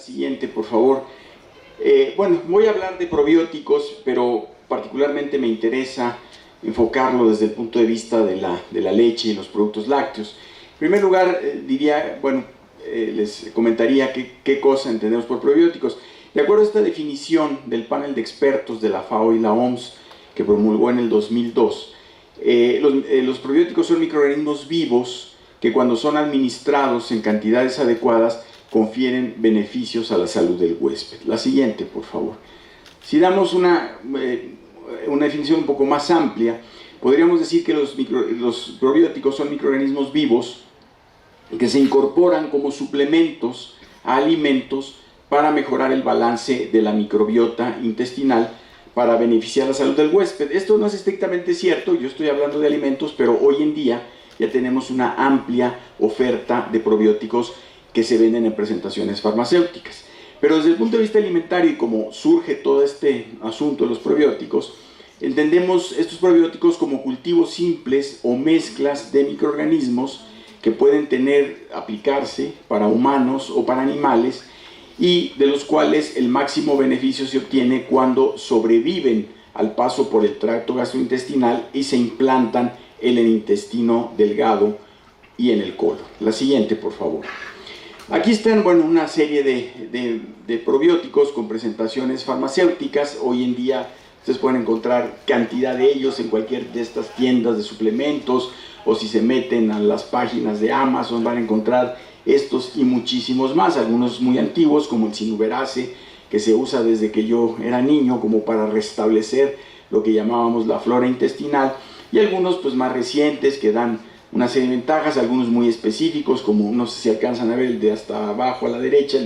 Siguiente, por favor. Bueno, voy a hablar de probióticos, pero particularmente me interesa enfocarlo desde el punto de vista de la leche y los productos lácteos. En primer lugar, les comentaría qué cosa entendemos por probióticos. De acuerdo a esta definición del panel de expertos de la FAO y la OMS, que promulgó en el 2002, los probióticos son microorganismos vivos que cuando son administrados en cantidades adecuadas confieren beneficios a la salud del huésped. La siguiente, por favor. Si damos una definición un poco más amplia, podríamos decir que los probióticos son microorganismos vivos que se incorporan como suplementos a alimentos para mejorar el balance de la microbiota intestinal para beneficiar la salud del huésped. Esto no es estrictamente cierto, yo estoy hablando de alimentos, pero hoy en día ya tenemos una amplia oferta de probióticos que se venden en presentaciones farmacéuticas. Pero desde el punto de vista alimentario y como surge todo este asunto de los probióticos, entendemos estos probióticos como cultivos simples o mezclas de microorganismos que pueden aplicarse para humanos o para animales y de los cuales el máximo beneficio se obtiene cuando sobreviven al paso por el tracto gastrointestinal y se implantan en el intestino delgado y en el colon. La siguiente, por favor. Aquí están una serie de probióticos con presentaciones farmacéuticas. Hoy en día ustedes pueden encontrar cantidad de ellos en cualquier de estas tiendas de suplementos, o si se meten a las páginas de Amazon van a encontrar estos y muchísimos más, algunos muy antiguos como el Sinuberase, que se usa desde que yo era niño como para restablecer lo que llamábamos la flora intestinal, y algunos pues más recientes que dan una serie de ventajas, algunos muy específicos, como no sé si alcanzan a ver el de hasta abajo a la derecha,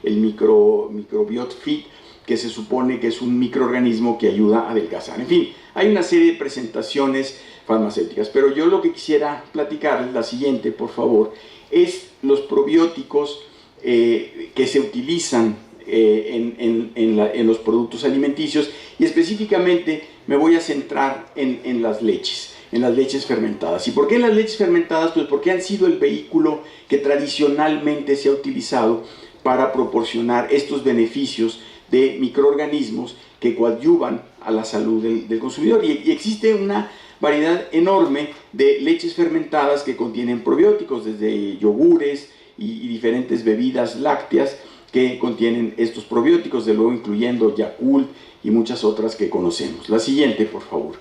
el Microbiot Fit, que se supone que es un microorganismo que ayuda a adelgazar. En fin, hay una serie de presentaciones farmacéuticas, pero yo lo que quisiera platicarles, la siguiente por favor, es los probióticos que se utilizan en los productos alimenticios, y específicamente me voy a centrar en las leches fermentadas. ¿Y por qué en las leches fermentadas? Pues porque han sido el vehículo que tradicionalmente se ha utilizado para proporcionar estos beneficios de microorganismos que coadyuvan a la salud del consumidor. Y existe una variedad enorme de leches fermentadas que contienen probióticos, desde yogures y diferentes bebidas lácteas que contienen estos probióticos, de luego incluyendo Yakult y muchas otras que conocemos. La siguiente, por favor.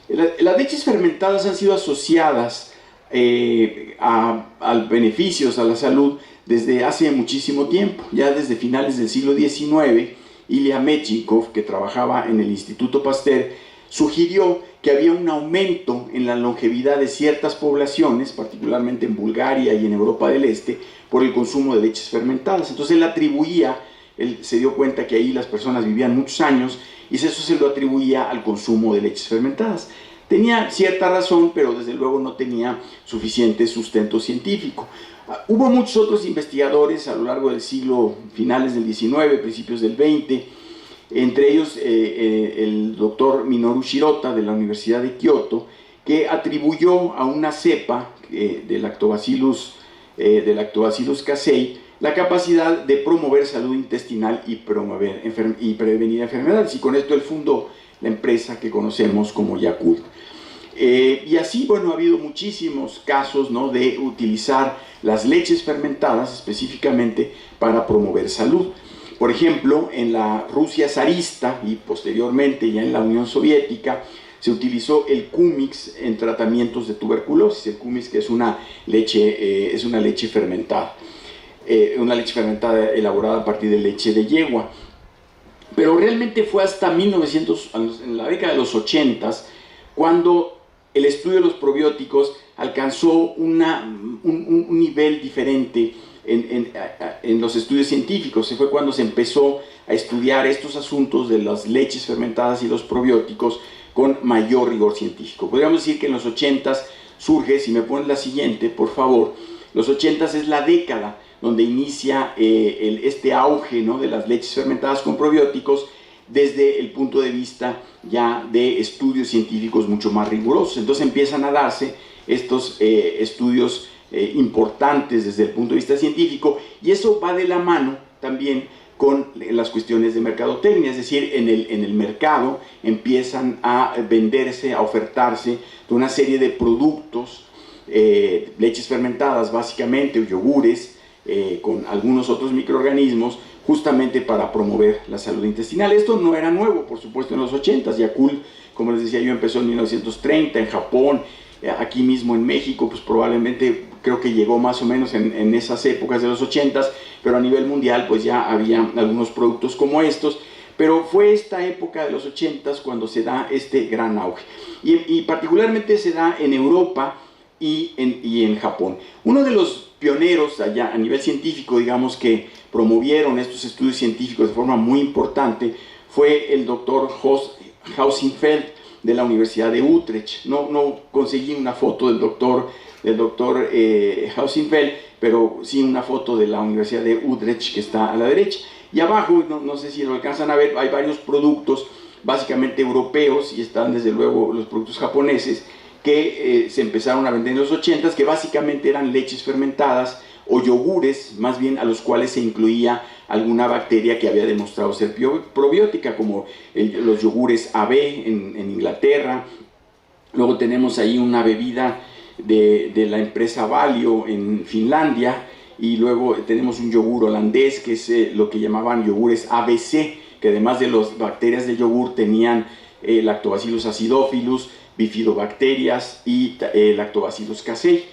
Las leches fermentadas han sido asociadas a beneficios a la salud desde hace muchísimo tiempo. Ya desde finales del siglo XIX, Ilya Metchnikoff, que trabajaba en el Instituto Pasteur, sugirió que había un aumento en la longevidad de ciertas poblaciones, particularmente en Bulgaria y en Europa del Este, por el consumo de leches fermentadas. Entonces él se dio cuenta que ahí las personas vivían muchos años y eso se lo atribuía al consumo de leches fermentadas. Tenía cierta razón, pero desde luego no tenía suficiente sustento científico. Hubo muchos otros investigadores a lo largo del siglo, finales del XIX, principios del XX, entre ellos el doctor Minoru Shirota de la Universidad de Kioto, que atribuyó a una cepa de Lactobacillus casei la capacidad de promover salud intestinal y prevenir enfermedades, y con esto él fundó la empresa que conocemos como Yakult. Y así, ha habido muchísimos casos, ¿no?, de utilizar las leches fermentadas específicamente para promover salud. Por ejemplo, en la Rusia zarista y posteriormente ya en la Unión Soviética se utilizó el Kumix en tratamientos de tuberculosis. El Kumix, que es una leche fermentada, elaborada a partir de leche de yegua. Pero realmente fue hasta en la década de los 80s, cuando el estudio de los probióticos alcanzó un nivel diferente en los estudios científicos. Fue cuando se empezó a estudiar estos asuntos de las leches fermentadas y los probióticos con mayor rigor científico. Podríamos decir que en los 80s surge, si me ponen la siguiente, por favor, los 80s es la década donde inicia este auge, ¿no?, de las leches fermentadas con probióticos desde el punto de vista ya de estudios científicos mucho más rigurosos. Entonces empiezan a darse estos estudios importantes desde el punto de vista científico, y eso va de la mano también con las cuestiones de mercadotecnia, es decir, en el mercado empiezan a venderse, a ofertarse una serie de productos, leches fermentadas básicamente, o yogures, con algunos otros microorganismos, justamente para promover la salud intestinal. Esto no era nuevo, por supuesto, en los 80s. Yakult, como les decía yo, empezó en 1930 en Japón, aquí mismo en México, pues probablemente creo que llegó más o menos en esas épocas de los 80s, pero a nivel mundial pues ya había algunos productos como estos, pero fue esta época de los 80s cuando se da este gran auge, y particularmente se da en Europa y en Japón. Uno de los pioneros allá a nivel científico, digamos, que promovieron estos estudios científicos de forma muy importante fue el doctor Jos Hausenfeld de la Universidad de Utrecht. No conseguí una foto del doctor Hausenfeld, pero sí una foto de la Universidad de Utrecht, que está a la derecha. Y abajo, no sé si lo alcanzan a ver, hay varios productos básicamente europeos, y están desde luego los productos japoneses, que se empezaron a vender en los 80s, que básicamente eran leches fermentadas o yogures, más bien, a los cuales se incluía alguna bacteria que había demostrado ser probiótica, como los yogures AB en Inglaterra. Luego tenemos ahí una bebida de la empresa Valio en Finlandia, y luego tenemos un yogur holandés que es lo que llamaban yogures ABC, que además de las bacterias del yogur tenían Lactobacillus acidophilus, bifidobacterias y Lactobacillus casei.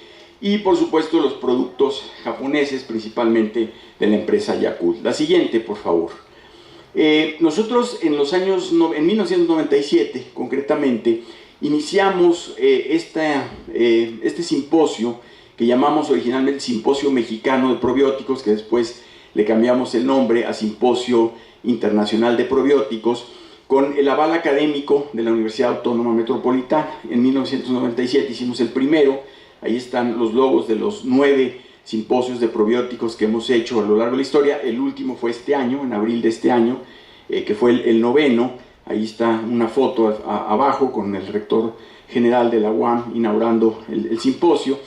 Y por supuesto los productos japoneses, principalmente de la empresa Yakult. La siguiente, por favor. Nosotros en 1997, concretamente, iniciamos este simposio que llamamos originalmente Simposio Mexicano de Probióticos, que después le cambiamos el nombre a Simposio Internacional de Probióticos, con el aval académico de la Universidad Autónoma Metropolitana. En 1997 hicimos el primero. Ahí están los logos de los 9 simposios de probióticos que hemos hecho a lo largo de la historia. El último fue este año, en abril de este año, que fue el 9º. Ahí está una foto abajo con el rector general de la UAM inaugurando el simposio.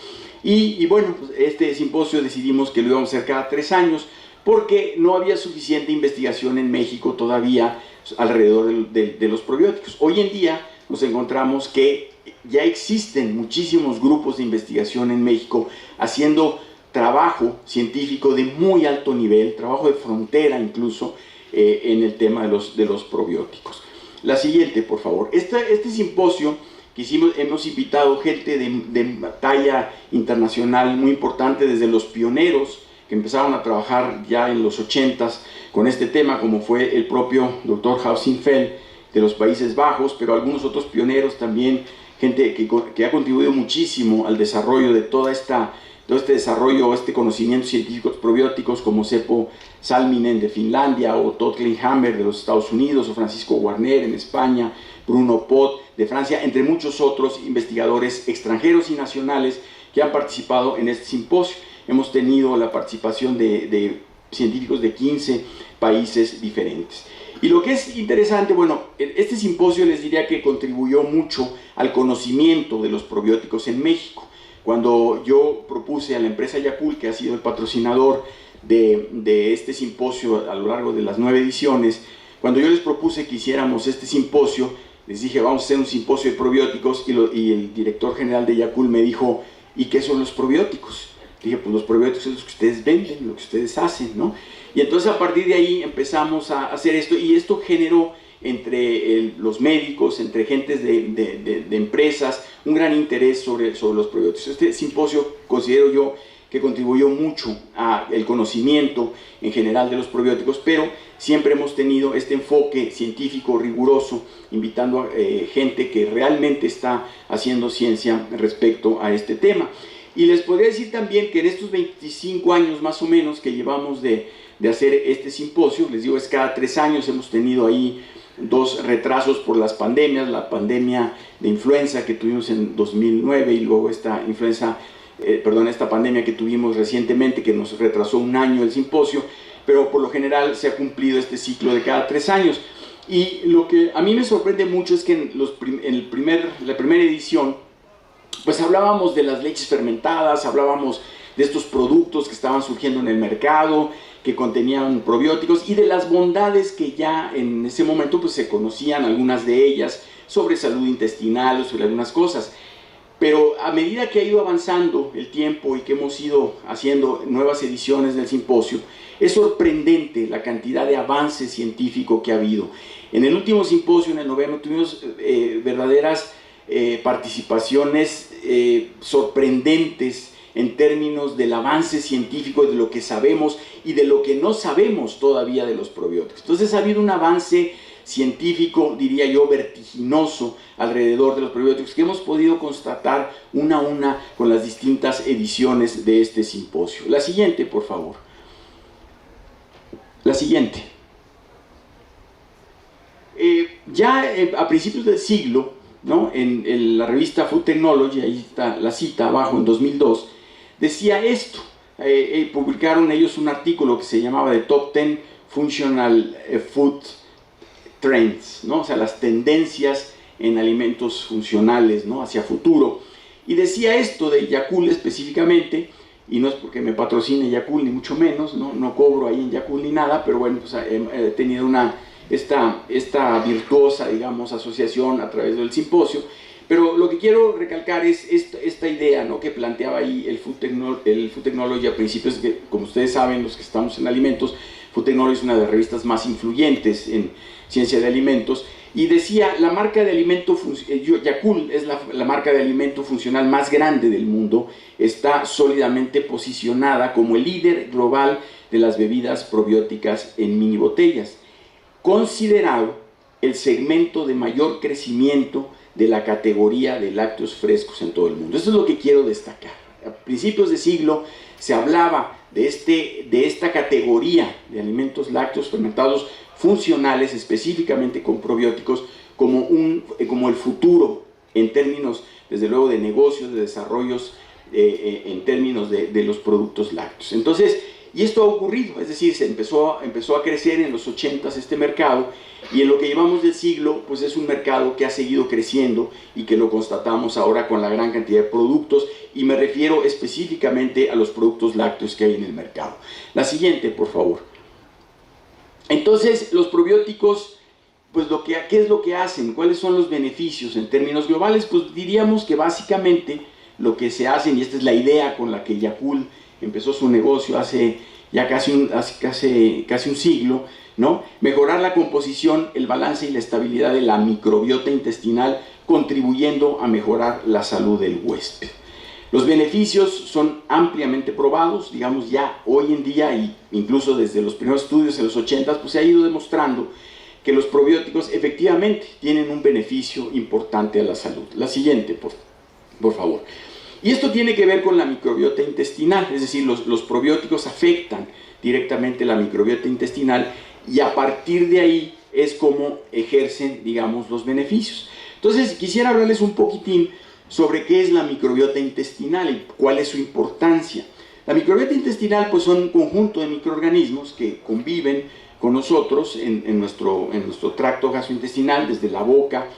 Y bueno, pues este simposio decidimos que lo íbamos a hacer cada 3 años, porque no había suficiente investigación en México todavía alrededor de los probióticos. Hoy en día nos encontramos que ya existen muchísimos grupos de investigación en México haciendo trabajo científico de muy alto nivel, trabajo de frontera incluso, en el tema de los probióticos. La siguiente, por favor. Este simposio que hicimos, hemos invitado gente de talla internacional muy importante, desde los pioneros que empezaron a trabajar ya en los 80s con este tema, como fue el propio Dr. Hausenfeld de los Países Bajos, pero algunos otros pioneros también, gente que ha contribuido muchísimo al desarrollo de todo este desarrollo, este conocimiento científico de probióticos, como Seppo Salminen de Finlandia, o Todd Kleinhammer de los Estados Unidos, o Francisco Warner en España, Bruno Pot de Francia, entre muchos otros investigadores extranjeros y nacionales que han participado en este simposio. Hemos tenido la participación de científicos de 15 países diferentes. Y lo que es interesante, bueno, este simposio les diría que contribuyó mucho al conocimiento de los probióticos en México. Cuando yo propuse a la empresa Yakult, que ha sido el patrocinador de este simposio a lo largo de las 9 ediciones, cuando yo les propuse que hiciéramos este simposio, les dije, vamos a hacer un simposio de probióticos, y el director general de Yakult me dijo, ¿y qué son los probióticos? Dije, pues los probióticos son los que ustedes venden, lo que ustedes hacen, ¿no? Y entonces a partir de ahí empezamos a hacer esto, y esto generó entre los médicos, entre gentes de empresas, un gran interés sobre los probióticos. Este simposio considero yo que contribuyó mucho al conocimiento en general de los probióticos, pero siempre hemos tenido este enfoque científico riguroso, invitando a gente que realmente está haciendo ciencia respecto a este tema. Y les podría decir también que en estos 25 años más o menos que llevamos de hacer este simposio, les digo, es cada 3 años, hemos tenido ahí 2 retrasos por las pandemias, la pandemia de influenza que tuvimos en 2009 y luego esta pandemia que tuvimos recientemente, que nos retrasó 1 año el simposio, pero por lo general se ha cumplido este ciclo de cada 3 años. Y lo que a mí me sorprende mucho es que en la primera edición pues hablábamos de las leches fermentadas, hablábamos de estos productos que estaban surgiendo en el mercado, que contenían probióticos, y de las bondades que ya en ese momento pues se conocían, algunas de ellas, sobre salud intestinal o sobre algunas cosas. Pero a medida que ha ido avanzando el tiempo y que hemos ido haciendo nuevas ediciones del simposio, es sorprendente la cantidad de avance científico que ha habido. En el último simposio, en el noveno, tuvimos verdaderas participaciones sorprendentes en términos del avance científico, de lo que sabemos y de lo que no sabemos todavía de los probióticos. Entonces ha habido un avance científico, diría yo, vertiginoso alrededor de los probióticos que hemos podido constatar una a una con las distintas ediciones de este simposio. La siguiente, por favor. La siguiente. A principios del siglo, ¿no? en la revista Food Technology, ahí está la cita abajo, en 2002, decía esto. Publicaron ellos un artículo que se llamaba The Top 10 Functional Food Trends, ¿no? O sea, las tendencias en alimentos funcionales, ¿no? Hacia futuro. Y decía esto de Yakult específicamente, y no es porque me patrocine Yakult, ni mucho menos, no cobro ahí en Yakult ni nada, pero bueno, pues he tenido esta virtuosa, digamos, asociación a través del simposio. Pero lo que quiero recalcar es esta idea, ¿no? Que planteaba ahí el Food Technology a principios, que, como ustedes saben, los que estamos en alimentos, Food Technology es una de las revistas más influyentes en ciencia de alimentos, y decía, la marca de alimento, Yakult es la marca de alimento funcional más grande del mundo, está sólidamente posicionada como el líder global de las bebidas probióticas en mini botellas, considerado el segmento de mayor crecimiento de la categoría de lácteos frescos en todo el mundo. Eso es lo que quiero destacar. A principios de siglo se hablaba de esta categoría de alimentos lácteos fermentados funcionales, específicamente con probióticos, como el futuro en términos, desde luego, de negocios, de desarrollos, en términos de los productos lácteos. Entonces, y esto ha ocurrido, es decir, se empezó a crecer en los 80s este mercado, y en lo que llevamos del siglo, pues es un mercado que ha seguido creciendo y que lo constatamos ahora con la gran cantidad de productos, y me refiero específicamente a los productos lácteos que hay en el mercado. La siguiente, por favor. Entonces, los probióticos, pues ¿qué es lo que hacen? ¿Cuáles son los beneficios en términos globales? Pues diríamos que básicamente lo que se hacen, y esta es la idea con la que Yakult empezó su negocio hace ya casi un siglo, ¿no? Mejorar la composición, el balance y la estabilidad de la microbiota intestinal, contribuyendo a mejorar la salud del huésped. Los beneficios son ampliamente probados, digamos, ya hoy en día, y incluso desde los primeros estudios en los 80s, pues se ha ido demostrando que los probióticos efectivamente tienen un beneficio importante a la salud. La siguiente, por favor. Y esto tiene que ver con la microbiota intestinal, es decir, los probióticos afectan directamente la microbiota intestinal, y a partir de ahí es como ejercen, digamos, los beneficios. Entonces, quisiera hablarles un poquitín sobre qué es la microbiota intestinal y cuál es su importancia. La microbiota intestinal, pues, son un conjunto de microorganismos que conviven con nosotros en nuestro tracto gastrointestinal, desde la boca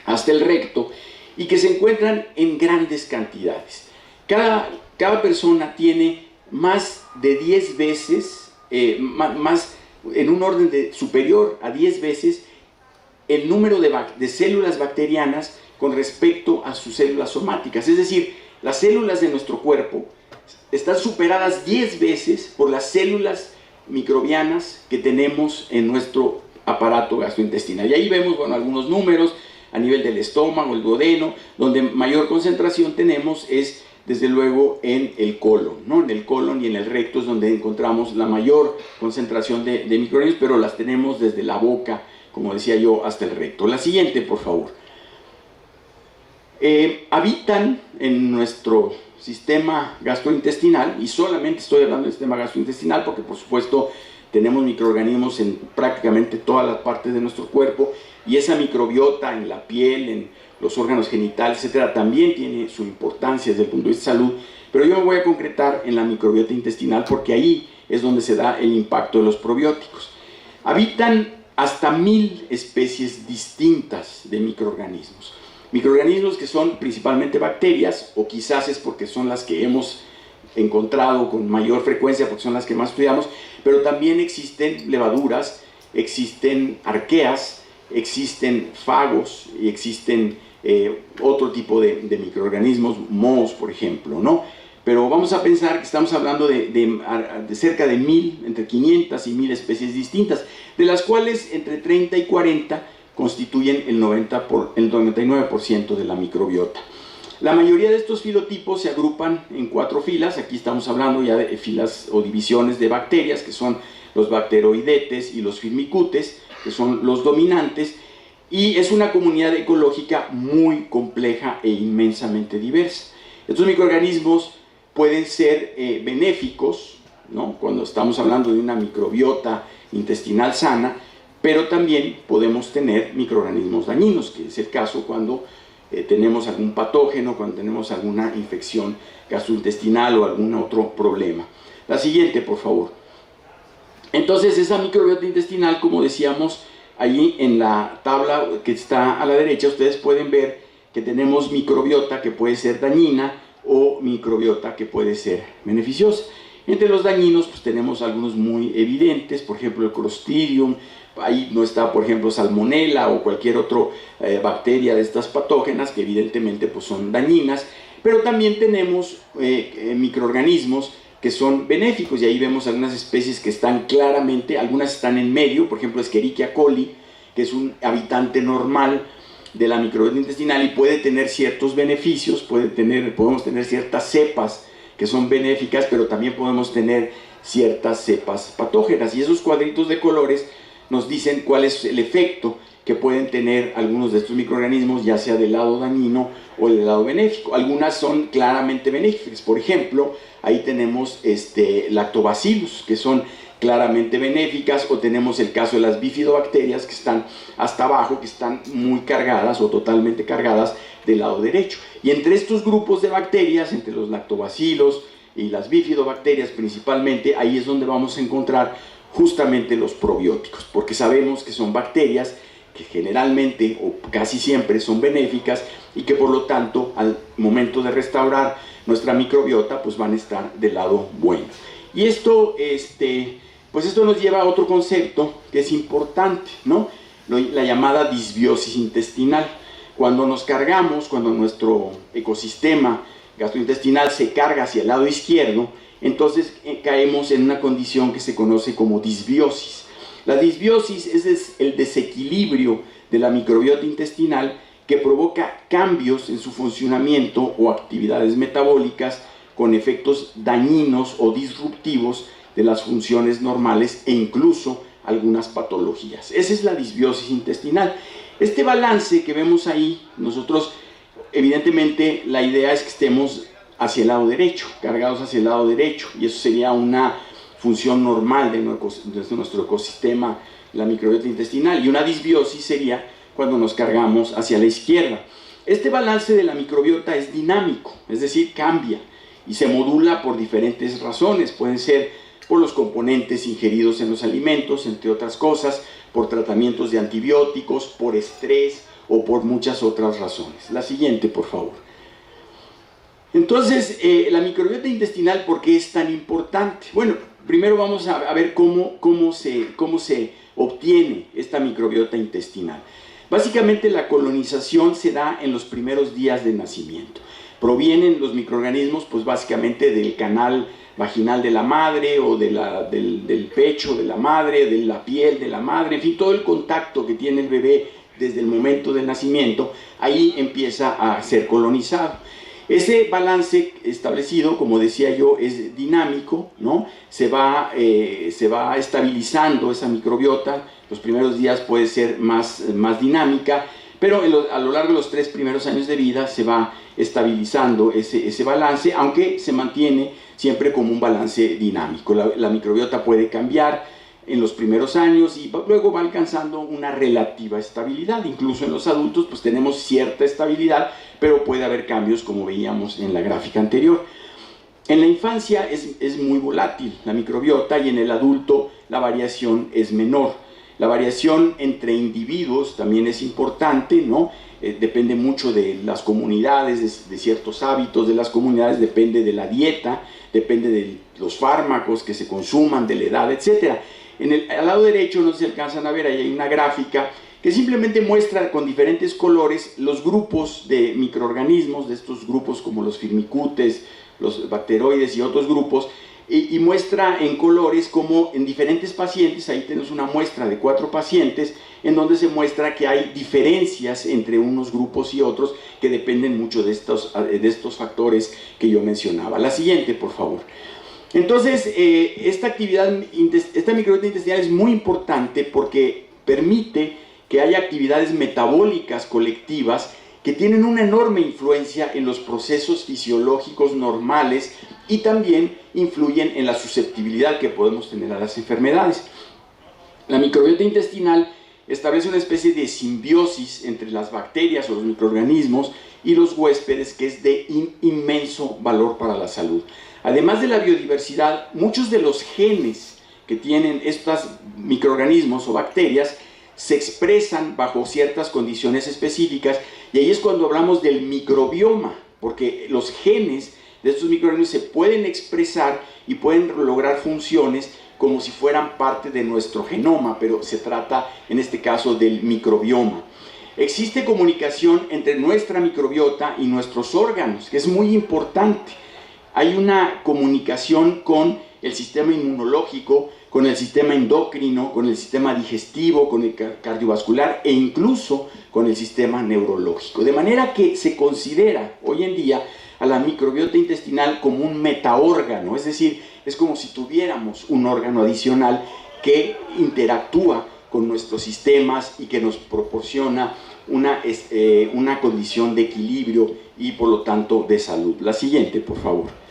hasta el recto, y que se encuentran en grandes cantidades. Cada persona tiene más de 10 veces, en un orden superior a 10 veces, el número de células bacterianas con respecto a sus células somáticas. Es decir, las células de nuestro cuerpo están superadas 10 veces por las células microbianas que tenemos en nuestro aparato gastrointestinal. Y ahí vemos, bueno, algunos números a nivel del estómago, el duodeno. Donde mayor concentración tenemos es, desde luego, en el colon, ¿no? En el colon y en el recto es donde encontramos la mayor concentración de microorganismos, pero las tenemos desde la boca, como decía yo, hasta el recto. La siguiente, por favor. Habitan en nuestro sistema gastrointestinal, y solamente estoy hablando del sistema gastrointestinal porque, por supuesto, tenemos microorganismos en prácticamente todas las partes de nuestro cuerpo, y esa microbiota en la piel, en los órganos genitales, etcétera, también tiene su importancia desde el punto de vista de salud, pero yo me voy a concretar en la microbiota intestinal porque ahí es donde se da el impacto de los probióticos. Habitan hasta 1000 especies distintas de microorganismos Microorganismos que son principalmente bacterias, o quizás es porque son las que hemos encontrado con mayor frecuencia, porque son las que más estudiamos, pero también existen levaduras, existen arqueas, existen fagos y existen otro tipo de microorganismos, mohos, por ejemplo, ¿no? Pero vamos a pensar que estamos hablando de cerca de 1000, entre 500 y 1000 especies distintas, de las cuales entre 30 y 40 constituyen el 99% de la microbiota. La mayoría de estos filotipos se agrupan en 4 filas. Aquí estamos hablando ya de filas o divisiones de bacterias, que son los bacteroidetes y los firmicutes, que son los dominantes, y es una comunidad ecológica muy compleja e inmensamente diversa. Estos microorganismos pueden ser benéficos, ¿no?, cuando estamos hablando de una microbiota intestinal sana, pero también podemos tener microorganismos dañinos, que es el caso cuando tenemos algún patógeno, cuando tenemos alguna infección gastrointestinal o algún otro problema. La siguiente, por favor. Entonces, esa microbiota intestinal, como decíamos, allí en la tabla que está a la derecha, ustedes pueden ver que tenemos microbiota que puede ser dañina o microbiota que puede ser beneficiosa. Entre los dañinos, pues tenemos algunos muy evidentes, por ejemplo el Clostridium. Ahí no está, por ejemplo, Salmonella o cualquier otra bacteria de estas patógenas que evidentemente pues, son dañinas, pero también tenemos microorganismos que son benéficos, y ahí vemos algunas especies que están claramente, algunas están en medio, por ejemplo Escherichia coli, que es un habitante normal de la microbiota intestinal y puede tener ciertos beneficios, podemos tener ciertas cepas que son benéficas, pero también podemos tener ciertas cepas patógenas, y esos cuadritos de colores nos dicen cuál es el efecto que pueden tener algunos de estos microorganismos, ya sea del lado dañino o del lado benéfico. Algunas son claramente benéficas, por ejemplo, ahí tenemos lactobacillus, que son claramente benéficas, o tenemos el caso de las bifidobacterias que están hasta abajo, que están muy cargadas o totalmente cargadas del lado derecho. Y entre estos grupos de bacterias, entre los lactobacilos y las bifidobacterias principalmente, ahí es donde vamos a encontrar justamente los probióticos, porque sabemos que son bacterias que generalmente o casi siempre son benéficas y que por lo tanto al momento de restaurar nuestra microbiota pues van a estar del lado bueno. Y esto, pues esto nos lleva a otro concepto que es importante, ¿no? La llamada disbiosis intestinal. Cuando nos cargamos, cuando nuestro ecosistema gastrointestinal se carga hacia el lado izquierdo, entonces caemos en una condición que se conoce como disbiosis. La disbiosis es el desequilibrio de la microbiota intestinal que provoca cambios en su funcionamiento o actividades metabólicas con efectos dañinos o disruptivos de las funciones normales e incluso algunas patologías. Esa es la disbiosis intestinal. Este balance que vemos ahí, nosotros evidentemente la idea es que estemos hacia el lado derecho, cargados hacia el lado derecho, y eso sería una función normal de nuestro ecosistema, la microbiota intestinal, y una disbiosis sería cuando nos cargamos hacia la izquierda. Este balance de la microbiota es dinámico, es decir, cambia y se modula por diferentes razones. Pueden ser por los componentes ingeridos en los alimentos, entre otras cosas, por tratamientos de antibióticos, por estrés o por muchas otras razones. La siguiente, por favor. Entonces, la microbiota intestinal, ¿por qué es tan importante? Bueno, primero vamos a ver cómo se obtiene esta microbiota intestinal. Básicamente la colonización se da en los primeros días de nacimiento. Provienen los microorganismos pues básicamente del canal vaginal de la madre o del pecho de la madre, de la piel de la madre, en fin, todo el contacto que tiene el bebé desde el momento del nacimiento, ahí empieza a ser colonizado. Ese balance establecido, como decía yo, es dinámico, ¿no? Se va estabilizando esa microbiota. Los primeros días puede ser más dinámica, pero a lo largo de los 3 primeros años de vida se va estabilizando ese balance, aunque se mantiene siempre como un balance dinámico. La microbiota puede cambiar en los primeros años y luego va alcanzando una relativa estabilidad. Incluso en los adultos pues tenemos cierta estabilidad, pero puede haber cambios como veíamos en la gráfica anterior. En la infancia es muy volátil la microbiota y en el adulto la variación es menor. La variación entre individuos también es importante, ¿no? Depende mucho de las comunidades, de ciertos hábitos de las comunidades, depende de la dieta, depende de los fármacos que se consuman, de la edad, etc. Al lado derecho, no sé si alcanzan a ver, ahí hay una gráfica que simplemente muestra con diferentes colores los grupos de microorganismos, de estos grupos como los firmicutes, los bacteroides y otros grupos, y muestra en colores como en diferentes pacientes, ahí tenemos una muestra de 4 pacientes, en donde se muestra que hay diferencias entre unos grupos y otros que dependen mucho de estos factores que yo mencionaba. La siguiente, por favor. Entonces, esta microbiota intestinal es muy importante porque permite que haya actividades metabólicas colectivas que tienen una enorme influencia en los procesos fisiológicos normales y también influyen en la susceptibilidad que podemos tener a las enfermedades. La microbiota intestinal establece una especie de simbiosis entre las bacterias o los microorganismos y los huéspedes que es de inmenso valor para la salud. Además de la biodiversidad, muchos de los genes que tienen estos microorganismos o bacterias se expresan bajo ciertas condiciones específicas, y ahí es cuando hablamos del microbioma, porque los genes de estos microorganismos se pueden expresar y pueden lograr funciones como si fueran parte de nuestro genoma, pero se trata en este caso del microbioma. Existe comunicación entre nuestra microbiota y nuestros órganos, que es muy importante. Hay una comunicación con el sistema inmunológico, con el sistema endocrino, con el sistema digestivo, con el cardiovascular e incluso con el sistema neurológico. De manera que se considera hoy en día a la microbiota intestinal como un metaórgano, es decir, es como si tuviéramos un órgano adicional que interactúa con nuestros sistemas y que nos proporciona una condición de equilibrio y por lo tanto de salud. La siguiente, por favor.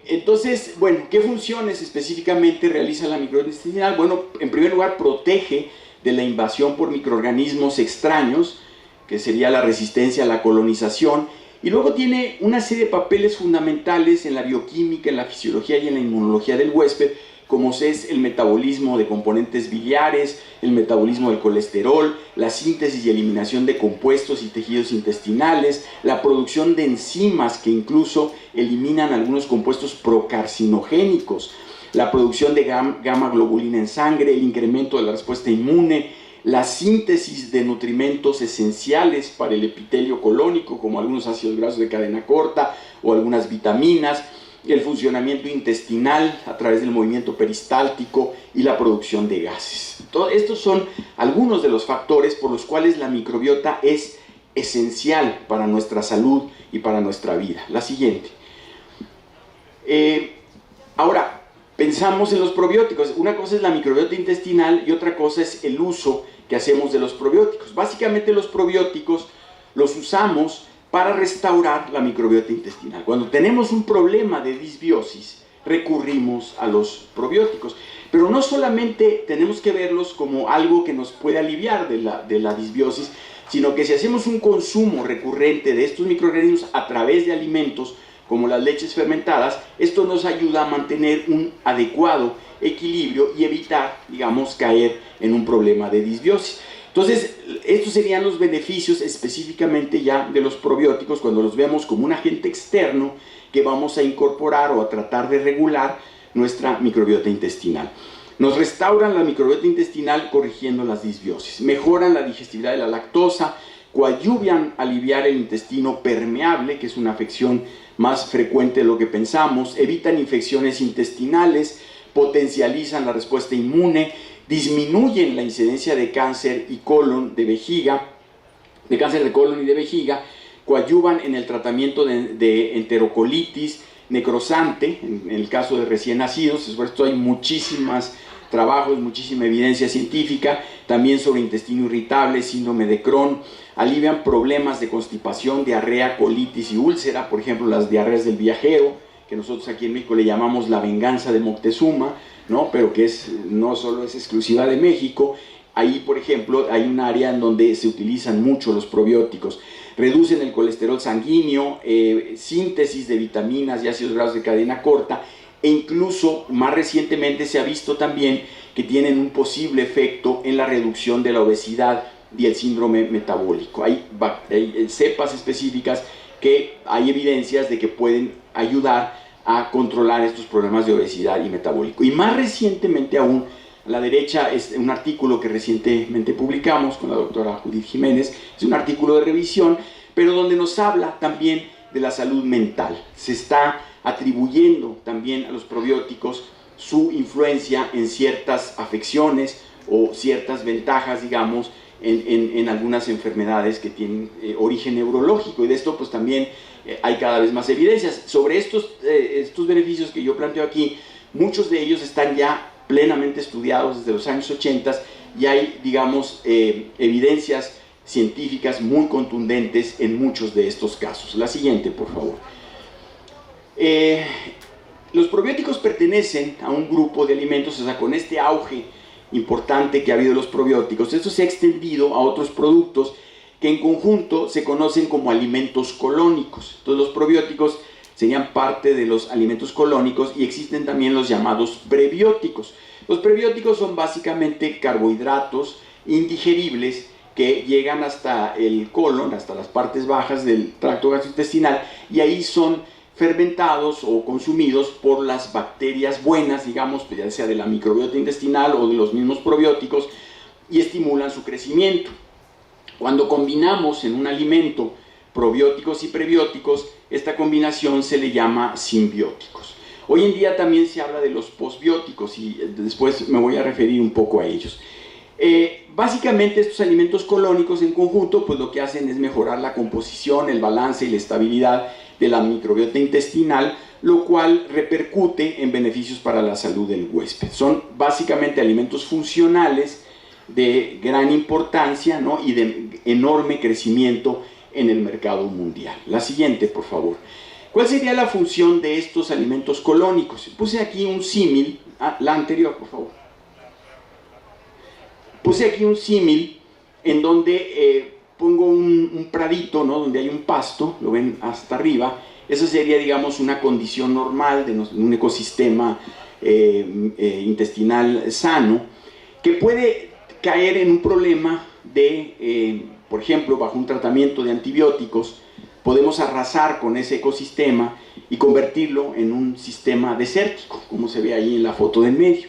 Entonces, bueno, ¿qué funciones específicamente realiza la microbiota intestinal? Bueno, en primer lugar, protege de la invasión por microorganismos extraños, que sería la resistencia a la colonización, y luego tiene una serie de papeles fundamentales en la bioquímica, en la fisiología y en la inmunología del huésped, como es el metabolismo de componentes biliares, el metabolismo del colesterol, la síntesis y eliminación de compuestos y tejidos intestinales, la producción de enzimas que incluso eliminan algunos compuestos procarcinogénicos, la producción de gamma globulina en sangre, el incremento de la respuesta inmune, la síntesis de nutrimentos esenciales para el epitelio colónico, como algunos ácidos grasos de cadena corta o algunas vitaminas, el funcionamiento intestinal a través del movimiento peristáltico y la producción de gases. Todos estos son algunos de los factores por los cuales la microbiota es esencial para nuestra salud y para nuestra vida. La siguiente. Ahora, pensamos en los probióticos. Una cosa es la microbiota intestinal y otra cosa es el uso que hacemos de los probióticos. Básicamente los probióticos los usamos para restaurar la microbiota intestinal. Cuando tenemos un problema de disbiosis, recurrimos a los probióticos. Pero no solamente tenemos que verlos como algo que nos puede aliviar de la disbiosis, sino que si hacemos un consumo recurrente de estos microorganismos a través de alimentos como las leches fermentadas, esto nos ayuda a mantener un adecuado equilibrio y evitar, digamos, caer en un problema de disbiosis. Entonces, estos serían los beneficios específicamente ya de los probióticos cuando los vemos como un agente externo que vamos a incorporar o a tratar de regular nuestra microbiota intestinal. Nos restauran la microbiota intestinal corrigiendo las disbiosis, mejoran la digestibilidad de la lactosa, coadyuvan a aliviar el intestino permeable, que es una afección más frecuente de lo que pensamos, evitan infecciones intestinales, potencializan la respuesta inmune, disminuyen la incidencia de cáncer y colon de vejiga, de cáncer de colon y de vejiga, coadyuvan en el tratamiento de enterocolitis necrosante, en el caso de recién nacidos. Por esto hay muchísimos trabajos, muchísima evidencia científica, también sobre intestino irritable, síndrome de Crohn, alivian problemas de constipación, diarrea, colitis y úlcera, por ejemplo las diarreas del viajero, que nosotros aquí en México le llamamos la venganza de Moctezuma, ¿no? Pero que no solo es exclusiva de México. Ahí, por ejemplo, hay un área en donde se utilizan mucho los probióticos. Reducen el colesterol sanguíneo, síntesis de vitaminas y ácidos grasos de cadena corta, e incluso más recientemente se ha visto también que tienen un posible efecto en la reducción de la obesidad y el síndrome metabólico. Hay cepas específicas que hay evidencias de que pueden ayudar a controlar estos problemas de obesidad y metabólico. Y más recientemente aún, a la derecha es un artículo que recientemente publicamos con la doctora Judith Jiménez, es un artículo de revisión, pero donde nos habla también de la salud mental. Se está atribuyendo también a los probióticos su influencia en ciertas afecciones o ciertas ventajas, digamos, en algunas enfermedades que tienen origen neurológico, y de esto pues también hay cada vez más evidencias. Sobre estos beneficios que yo planteo aquí, muchos de ellos están ya plenamente estudiados desde los años 80 y hay, digamos, evidencias científicas muy contundentes en muchos de estos casos. La siguiente, por favor. Los probióticos pertenecen a un grupo de alimentos, o sea, con este auge importante que ha habido de los probióticos, esto se ha extendido a otros productos que en conjunto se conocen como alimentos colónicos. Entonces los probióticos serían parte de los alimentos colónicos y existen también los llamados prebióticos. Los prebióticos son básicamente carbohidratos indigeribles que llegan hasta el colon, hasta las partes bajas del tracto gastrointestinal, y ahí son fermentados o consumidos por las bacterias buenas, digamos, ya sea de la microbiota intestinal o de los mismos probióticos, y estimulan su crecimiento. Cuando combinamos en un alimento probióticos y prebióticos, esta combinación se le llama simbióticos. Hoy en día también se habla de los posbióticos y después me voy a referir un poco a ellos. Básicamente estos alimentos colónicos en conjunto pues lo que hacen es mejorar la composición, el balance y la estabilidad de la microbiota intestinal, lo cual repercute en beneficios para la salud del huésped. Son básicamente alimentos funcionales de gran importancia, ¿no?, y de enorme crecimiento en el mercado mundial. La siguiente, por favor. ¿Cuál sería la función de estos alimentos colónicos? Puse aquí un símil, la anterior, por favor. Puse aquí un símil en donde pongo un pradito, ¿no?, donde hay un pasto, lo ven hasta arriba. Eso sería, digamos, una condición normal de un ecosistema intestinal sano, que puede caer en un problema de, por ejemplo, bajo un tratamiento de antibióticos, podemos arrasar con ese ecosistema y convertirlo en un sistema desértico, como se ve ahí en la foto del medio.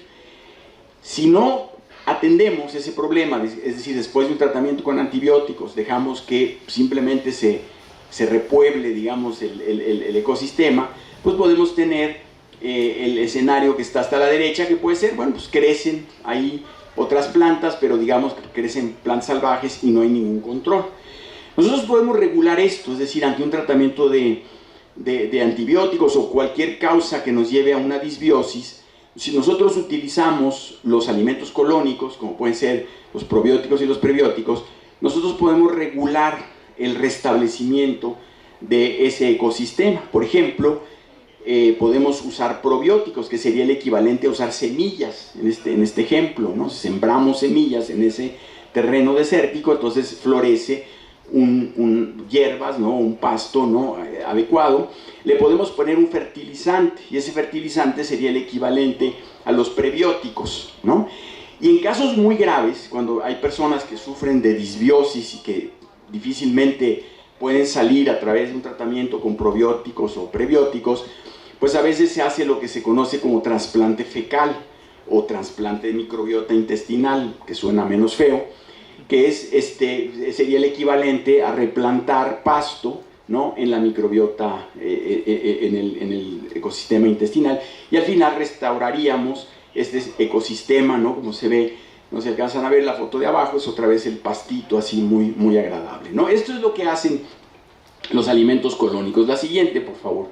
Si no atendemos ese problema, es decir, después de un tratamiento con antibióticos, dejamos que simplemente se repueble, digamos, el ecosistema, pues podemos tener el escenario que está hasta la derecha, que puede ser, bueno, pues crecen ahí otras plantas, pero digamos que crecen plantas salvajes y no hay ningún control. Nosotros podemos regular esto, es decir, ante un tratamiento de antibióticos o cualquier causa que nos lleve a una disbiosis. Si nosotros utilizamos los alimentos colónicos, como pueden ser los probióticos y los prebióticos, nosotros podemos regular el restablecimiento de ese ecosistema. Por ejemplo, podemos usar probióticos, que sería el equivalente a usar semillas, en este ejemplo, ¿no? Si sembramos semillas en ese terreno desértico, entonces florece hierbas, ¿no?, un pasto, ¿no?, adecuado. Le podemos poner un fertilizante, y ese fertilizante sería el equivalente a los prebióticos, ¿no? Y en casos muy graves, cuando hay personas que sufren de disbiosis y que difícilmente pueden salir a través de un tratamiento con probióticos o prebióticos, pues a veces se hace lo que se conoce como trasplante fecal o trasplante de microbiota intestinal, que suena menos feo, que sería el equivalente a replantar pasto, ¿no?, en la microbiota, en el ecosistema intestinal, y al final restauraríamos este ecosistema, ¿no?, como se ve, no se alcanzan a ver la foto de abajo, es otra vez el pastito así muy, muy agradable, ¿no? Esto es lo que hacen los alimentos colónicos. La siguiente, por favor.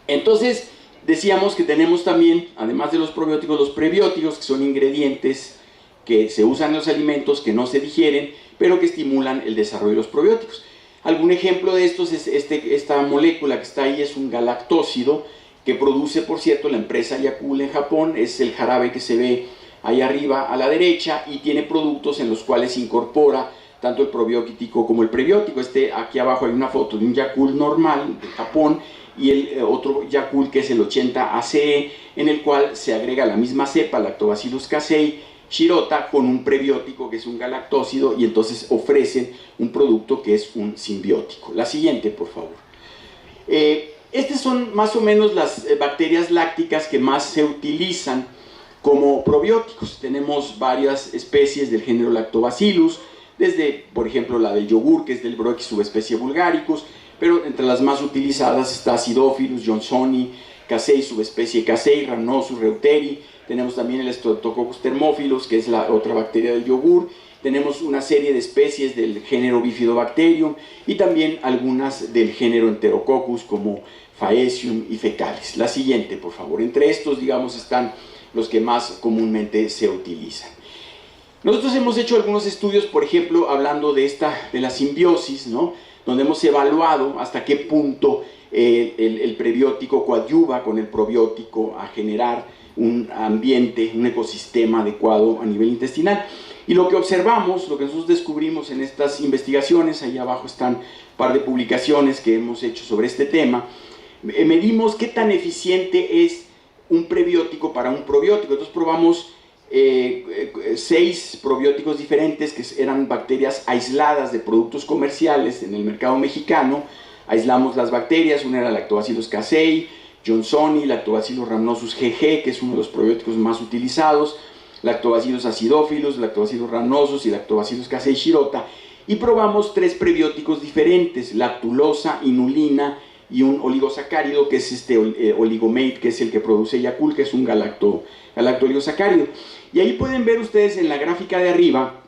Entonces, decíamos que tenemos también, además de los probióticos, los prebióticos, que son ingredientes que se usan en los alimentos, que no se digieren, pero que estimulan el desarrollo de los probióticos. Algún ejemplo de estos es esta molécula que está ahí, es un galactósido, que produce, por cierto, la empresa Yakult en Japón. Es el jarabe que se ve ahí arriba a la derecha, y tiene productos en los cuales se incorpora tanto el probiótico como el prebiótico. Aquí abajo hay una foto de un Yakult normal de Japón, y el otro Yakult, que es el 80-ACE, en el cual se agrega la misma cepa, Lactobacillus casei shirota, con un prebiótico que es un galactósido, y entonces ofrecen un producto que es un simbiótico. La siguiente, por favor. Estas son más o menos las bacterias lácticas que más se utilizan como probióticos. Tenemos varias especies del género Lactobacillus, desde, por ejemplo, la del yogur, que es del Broeckii subespecie vulgaricus, pero entre las más utilizadas está Acidophilus, johnsoni, casei subespecie casei, rhamnosus, reuteri. Tenemos también el Streptococcus thermophilus, que es la otra bacteria del yogur. Tenemos una serie de especies del género Bifidobacterium y también algunas del género Enterococcus, como Faecium y Fecalis. La siguiente, por favor. Entre estos, digamos, están los que más comúnmente se utilizan. Nosotros hemos hecho algunos estudios, por ejemplo, hablando de la simbiosis, ¿no?, donde hemos evaluado hasta qué punto el prebiótico coadyuva con el probiótico a generar un ambiente, un ecosistema adecuado a nivel intestinal. Y lo que observamos, lo que nosotros descubrimos en estas investigaciones, ahí abajo están un par de publicaciones que hemos hecho sobre este tema, medimos qué tan eficiente es un prebiótico para un probiótico. Entonces probamos 6 probióticos diferentes que eran bacterias aisladas de productos comerciales en el mercado mexicano. Aislamos las bacterias, una era Lactobacillus casei, johnsoni, Lactobacillus rhamnosus GG, que es uno de los probióticos más utilizados, Lactobacillus acidophilus, Lactobacillus rhamnosus y Lactobacillus casei shirota, y probamos 3 prebióticos diferentes, lactulosa, inulina y un oligosacárido, que es oligomate, que es el que produce Yakult, que es un galacto-oligosacárido. Y ahí pueden ver ustedes en la gráfica de arriba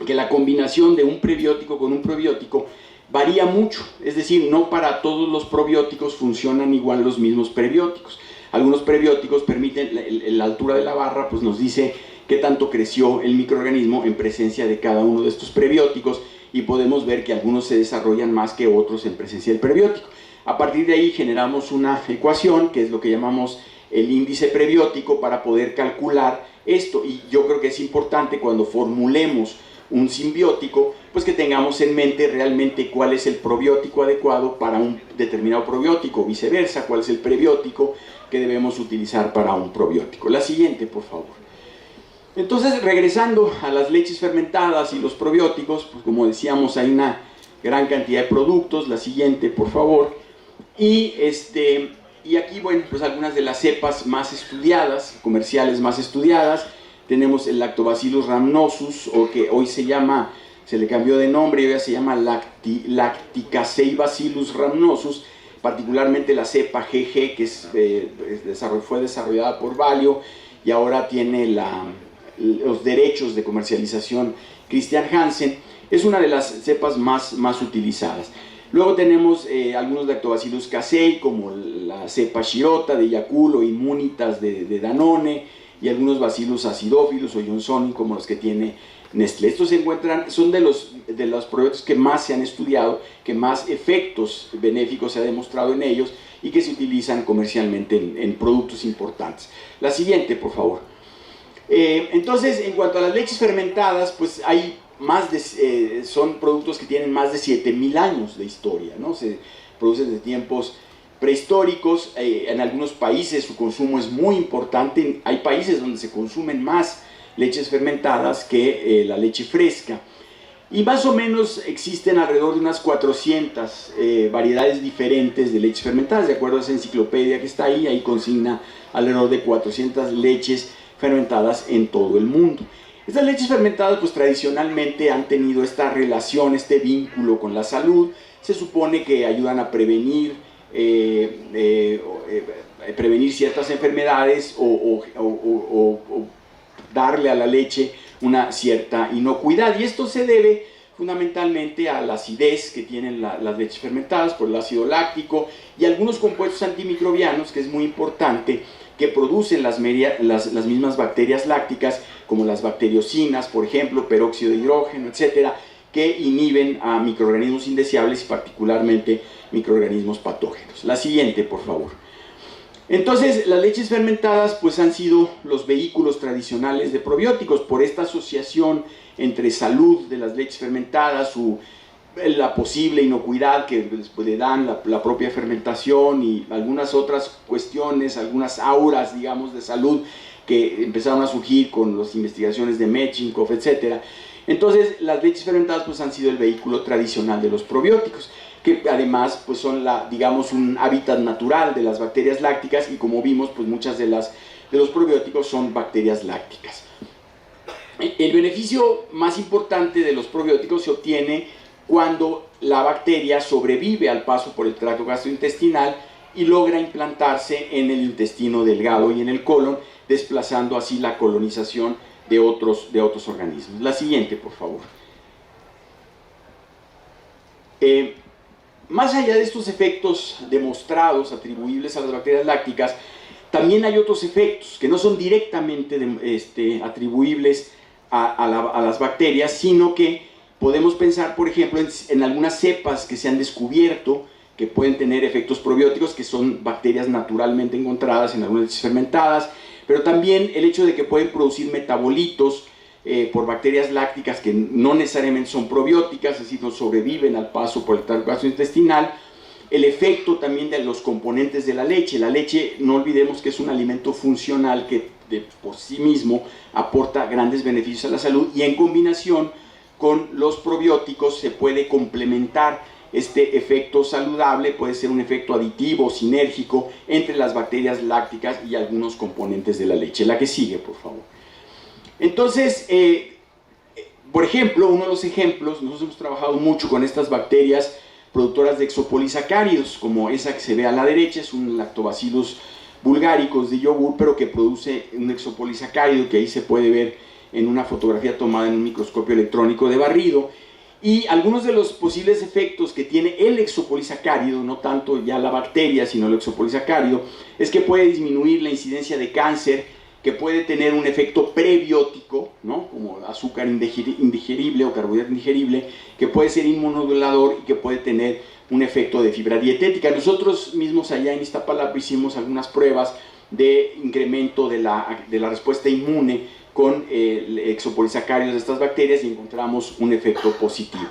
que la combinación de un prebiótico con un probiótico varía mucho, es decir, no para todos los probióticos funcionan igual los mismos prebióticos. Algunos prebióticos permiten, la altura de la barra pues nos dice qué tanto creció el microorganismo en presencia de cada uno de estos prebióticos, y podemos ver que algunos se desarrollan más que otros en presencia del prebiótico. A partir de ahí generamos una ecuación, que es lo que llamamos el índice prebiótico, para poder calcular esto. Y yo creo que es importante, cuando formulemos un simbiótico, pues que tengamos en mente realmente cuál es el probiótico adecuado para un determinado probiótico, viceversa, cuál es el prebiótico que debemos utilizar para un probiótico. La siguiente, por favor. Entonces, regresando a las leches fermentadas y los probióticos, pues como decíamos, hay una gran cantidad de productos. La siguiente, por favor. Y aquí, bueno, pues algunas de las cepas más estudiadas, comerciales más estudiadas. Tenemos el Lactobacillus rhamnosus, o que hoy se le cambió de nombre, y hoy se llama Lacticacei bacillus rhamnosus, particularmente la cepa GG, que fue desarrollada por Valio, y ahora tiene los derechos de comercialización Christian Hansen. Es una de las cepas más utilizadas. Luego tenemos algunos Lactobacillus casei, como la cepa shirota de Yakult, o Immunitas de Danone, y algunos Bacillus acidophilus o johnsoni, como los que tiene Nestlé. Estos son de los probióticos que más se han estudiado, que más efectos benéficos se ha demostrado en ellos, y que se utilizan comercialmente en productos importantes. La siguiente, por favor. Entonces, en cuanto a las leches fermentadas, pues hay son productos que tienen más de 7000 años de historia, ¿no? Se producen desde tiempos prehistóricos. En algunos países su consumo es muy importante. Hay países donde se consumen más leches fermentadas que la leche fresca, y más o menos existen alrededor de unas 400 variedades diferentes de leches fermentadas. De acuerdo a esa enciclopedia que está ahí consigna alrededor de 400 leches fermentadas en todo el mundo. Estas leches fermentadas pues tradicionalmente han tenido esta relación, este vínculo con la salud. Se supone que ayudan a prevenir ciertas enfermedades, o darle a la leche una cierta inocuidad, y esto se debe fundamentalmente a la acidez que tienen las leches fermentadas por el ácido láctico y algunos compuestos antimicrobianos, que es muy importante, que producen las mismas bacterias lácticas, como las bacteriocinas, por ejemplo, peróxido de hidrógeno, etcétera, que inhiben a microorganismos indeseables y particularmente microorganismos patógenos. La siguiente, por favor. Entonces, las leches fermentadas pues han sido los vehículos tradicionales de probióticos por esta asociación entre salud de las leches fermentadas, su la posible inocuidad que le dan la propia fermentación y algunas otras cuestiones, algunas auras, digamos, de salud que empezaron a surgir con las investigaciones de Metchnikoff, etc. Entonces, las leches fermentadas pues, han sido el vehículo tradicional de los probióticos, que además pues, son, digamos, un hábitat natural de las bacterias lácticas y como vimos, pues, muchas de los probióticos son bacterias lácticas. El beneficio más importante de los probióticos se obtiene cuando la bacteria sobrevive al paso por el tracto gastrointestinal y logra implantarse en el intestino delgado y en el colon, desplazando así la colonización de otros organismos. La siguiente, por favor. Más allá de estos efectos demostrados, atribuibles a las bacterias lácticas, también hay otros efectos que no son directamente atribuibles a las bacterias, sino que podemos pensar, por ejemplo, en algunas cepas que se han descubierto que pueden tener efectos probióticos, que son bacterias naturalmente encontradas en algunas leches fermentadas, pero también el hecho de que pueden producir metabolitos por bacterias lácticas que no necesariamente son probióticas, es decir, no sobreviven al paso por el tracto gastrointestinal. El efecto también de los componentes de la leche. La leche, no olvidemos que es un alimento funcional que por sí mismo aporta grandes beneficios a la salud y en combinación con los probióticos se puede complementar este efecto saludable, puede ser un efecto aditivo, sinérgico entre las bacterias lácticas y algunos componentes de la leche. La que sigue, por favor. Entonces, por ejemplo, uno de los ejemplos, nosotros hemos trabajado mucho con estas bacterias productoras de exopolisacáridos, como esa que se ve a la derecha, es un Lactobacillus bulgaricus de yogur, pero que produce un exopolisacárido que ahí se puede ver en una fotografía tomada en un microscopio electrónico de barrido. Y algunos de los posibles efectos que tiene el exopolisacárido, no tanto ya la bacteria, sino el exopolisacárido, es que puede disminuir la incidencia de cáncer, que puede tener un efecto prebiótico, ¿no? Como azúcar indigerible o carbohidrato indigerible, que puede ser inmunomodulador y que puede tener un efecto de fibra dietética. Nosotros mismos allá en Iztapalapa hicimos algunas pruebas de incremento de la respuesta inmune con exopolisacáridos de estas bacterias y encontramos un efecto positivo.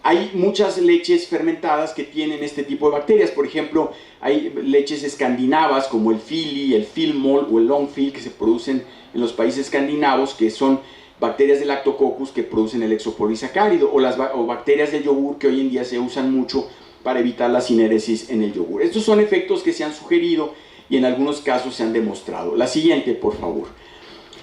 Hay muchas leches fermentadas que tienen este tipo de bacterias. Por ejemplo, hay leches escandinavas como el Fili, el Filmol o el Longfil que se producen en los países escandinavos, que son bacterias de Lactococcus que producen el exopolisacárido, o bacterias de yogur que hoy en día se usan mucho para evitar la sinéresis en el yogur. Estos son efectos que se han sugerido y en algunos casos se han demostrado. La siguiente, por favor.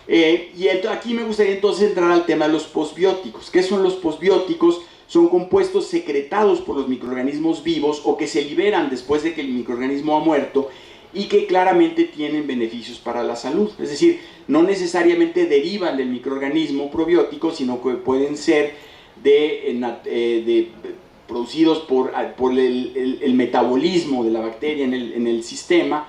Y aquí me gustaría entonces entrar al tema de los posbióticos. ¿Qué son los posbióticos? Son compuestos secretados por los microorganismos vivos o que se liberan después de que el microorganismo ha muerto y que claramente tienen beneficios para la salud. Es decir, no necesariamente derivan del microorganismo probiótico, sino que pueden ser producidos por el metabolismo de la bacteria en el sistema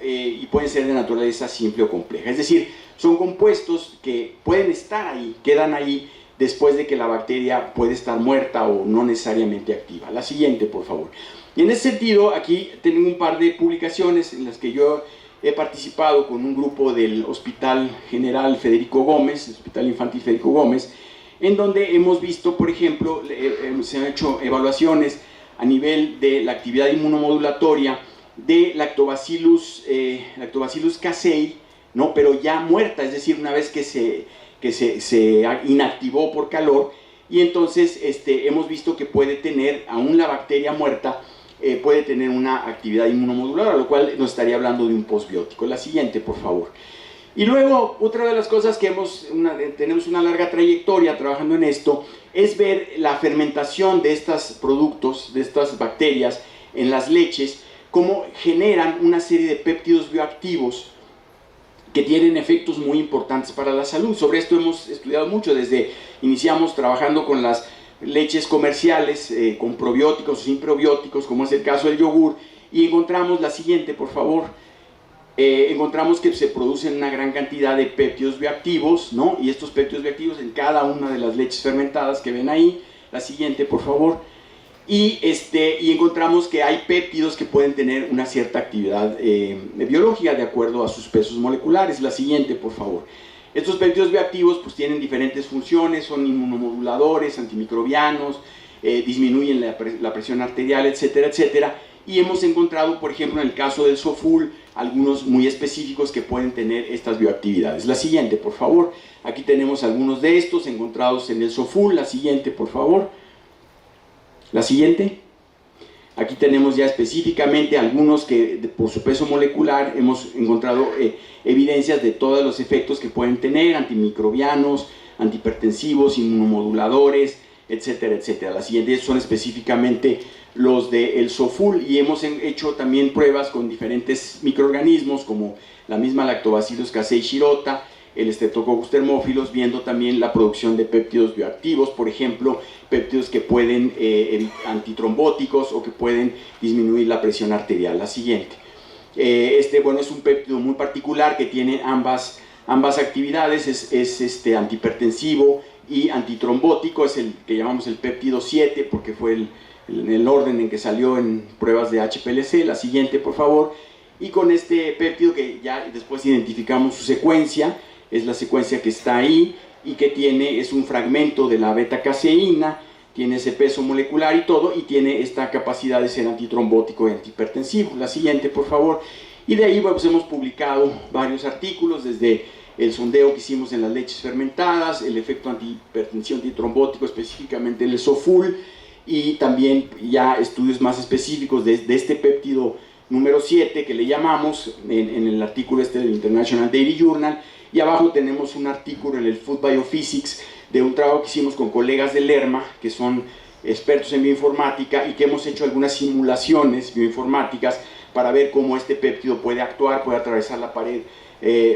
y pueden ser de naturaleza simple o compleja. Es decir, son compuestos que pueden estar ahí, quedan ahí después de que la bacteria puede estar muerta o no necesariamente activa. La siguiente, por favor. Y en ese sentido, aquí tengo un par de publicaciones en las que yo he participado con un grupo del Hospital General Federico Gómez, Hospital Infantil Federico Gómez, en donde hemos visto, por ejemplo, se han hecho evaluaciones a nivel de la actividad inmunomodulatoria de Lactobacillus casei, ¿no? Pero ya muerta, es decir, una vez que se inactivó por calor, y entonces hemos visto que puede tener, aún la bacteria muerta, puede tener una actividad inmunomoduladora, lo cual nos estaría hablando de un posbiótico. La siguiente, por favor. Y luego, otra de las cosas que tenemos una larga trayectoria trabajando en esto, es ver la fermentación de estos productos, de estas bacterias en las leches, cómo generan una serie de péptidos bioactivos que tienen efectos muy importantes para la salud. Sobre esto hemos estudiado mucho, iniciamos trabajando con las leches comerciales, con probióticos o sin probióticos, como es el caso del yogur, y encontramos la siguiente, por favor. Encontramos que se producen una gran cantidad de péptidos bioactivos, ¿no? Y estos péptidos bioactivos en cada una de las leches fermentadas que ven ahí. La siguiente, por favor. Y encontramos que hay péptidos que pueden tener una cierta actividad biológica de acuerdo a sus pesos moleculares. La siguiente, por favor. Estos péptidos bioactivos pues tienen diferentes funciones, son inmunomoduladores, antimicrobianos, disminuyen la presión arterial, etcétera, etcétera. Y hemos encontrado, por ejemplo, en el caso del Soful, algunos muy específicos que pueden tener estas bioactividades. La siguiente, por favor. Aquí tenemos algunos de estos encontrados en el Soful. La siguiente, por favor. La siguiente. Aquí tenemos ya específicamente algunos que por su peso molecular hemos encontrado evidencias de todos los efectos que pueden tener, antimicrobianos, antihipertensivos, inmunomoduladores, etcétera, etcétera. Las siguientes son específicamente los del Soful y hemos hecho también pruebas con diferentes microorganismos como la misma Lactobacillus casei shirota, el Streptococcus thermophilus, viendo también la producción de péptidos bioactivos, por ejemplo, péptidos que pueden antitrombóticos o que pueden disminuir la presión arterial. La siguiente. Bueno, es un péptido muy particular que tiene ambas actividades, es antihipertensivo y antitrombótico, es el que llamamos el péptido 7 porque fue el orden en que salió en pruebas de HPLC. La siguiente, por favor. Y con este péptido que ya después identificamos su secuencia, es la secuencia que está ahí y que es un fragmento de la beta-caseína, tiene ese peso molecular y todo, y tiene esta capacidad de ser antitrombótico y antihipertensivo. La siguiente, por favor. Y de ahí pues, hemos publicado varios artículos, desde el sondeo que hicimos en las leches fermentadas, el efecto antihipertensivo, antitrombótico, específicamente en el Soful, y también ya estudios más específicos de este péptido número 7 que le llamamos en el artículo del International Dairy Journal. Y abajo tenemos un artículo en el Food Biophysics de un trabajo que hicimos con colegas de Lerma, que son expertos en bioinformática, y que hemos hecho algunas simulaciones bioinformáticas para ver cómo este péptido puede actuar, puede atravesar la pared,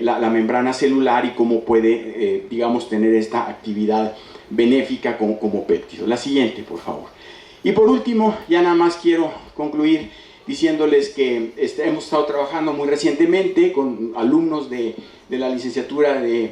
la membrana celular, y cómo puede, digamos, tener esta actividad benéfica como péptido. La siguiente, por favor. Y por último, ya nada más quiero concluir diciéndoles que hemos estado trabajando muy recientemente con alumnos de la licenciatura de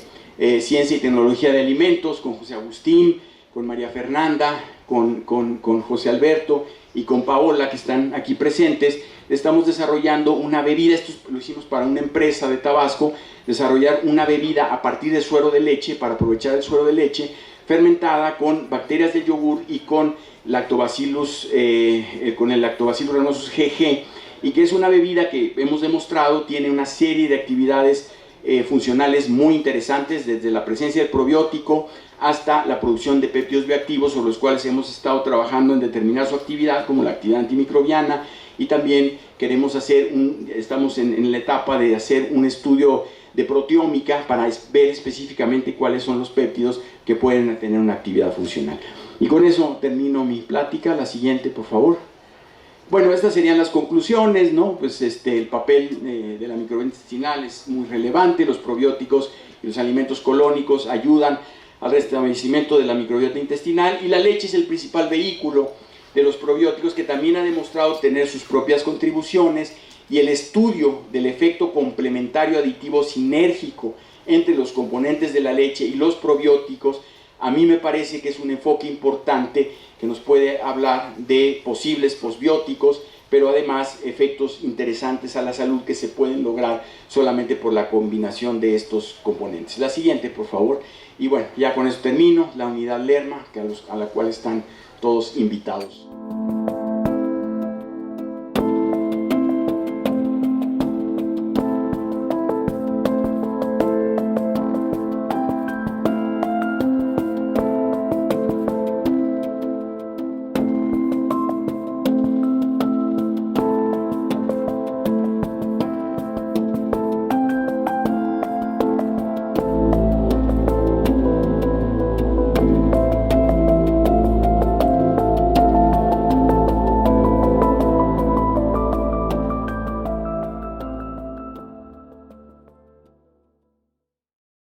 Ciencia y Tecnología de Alimentos, con José Agustín, con María Fernanda, con José Alberto y con Paola, que están aquí presentes. Estamos desarrollando una bebida, esto lo hicimos para una empresa de Tabasco, desarrollar una bebida a partir de suero de leche, para aprovechar el suero de leche, fermentada con bacterias del yogur y con Lactobacillus, con el Lactobacillus rhamnosus GG, y que es una bebida que hemos demostrado tiene una serie de actividades funcionales muy interesantes, desde la presencia del probiótico hasta la producción de péptidos bioactivos, sobre los cuales hemos estado trabajando en determinar su actividad, como la actividad antimicrobiana, y también estamos en la etapa de hacer un estudio de proteómica para ver específicamente cuáles son los péptidos que pueden tener una actividad funcional. Y con eso termino mi plática. La siguiente, por favor. Bueno, estas serían las conclusiones, ¿no? Pues el papel de la microbiota intestinal es muy relevante. Los probióticos y los alimentos colónicos ayudan al restablecimiento de la microbiota intestinal, y la leche es el principal vehículo de los probióticos, que también ha demostrado tener sus propias contribuciones, y el estudio del efecto complementario aditivo sinérgico entre los componentes de la leche y los probióticos, a mí me parece que es un enfoque importante que nos puede hablar de posibles posbióticos, pero además efectos interesantes a la salud que se pueden lograr solamente por la combinación de estos componentes. La siguiente, por favor. Y bueno, ya con eso termino, la unidad Lerma, a la cual están todos invitados.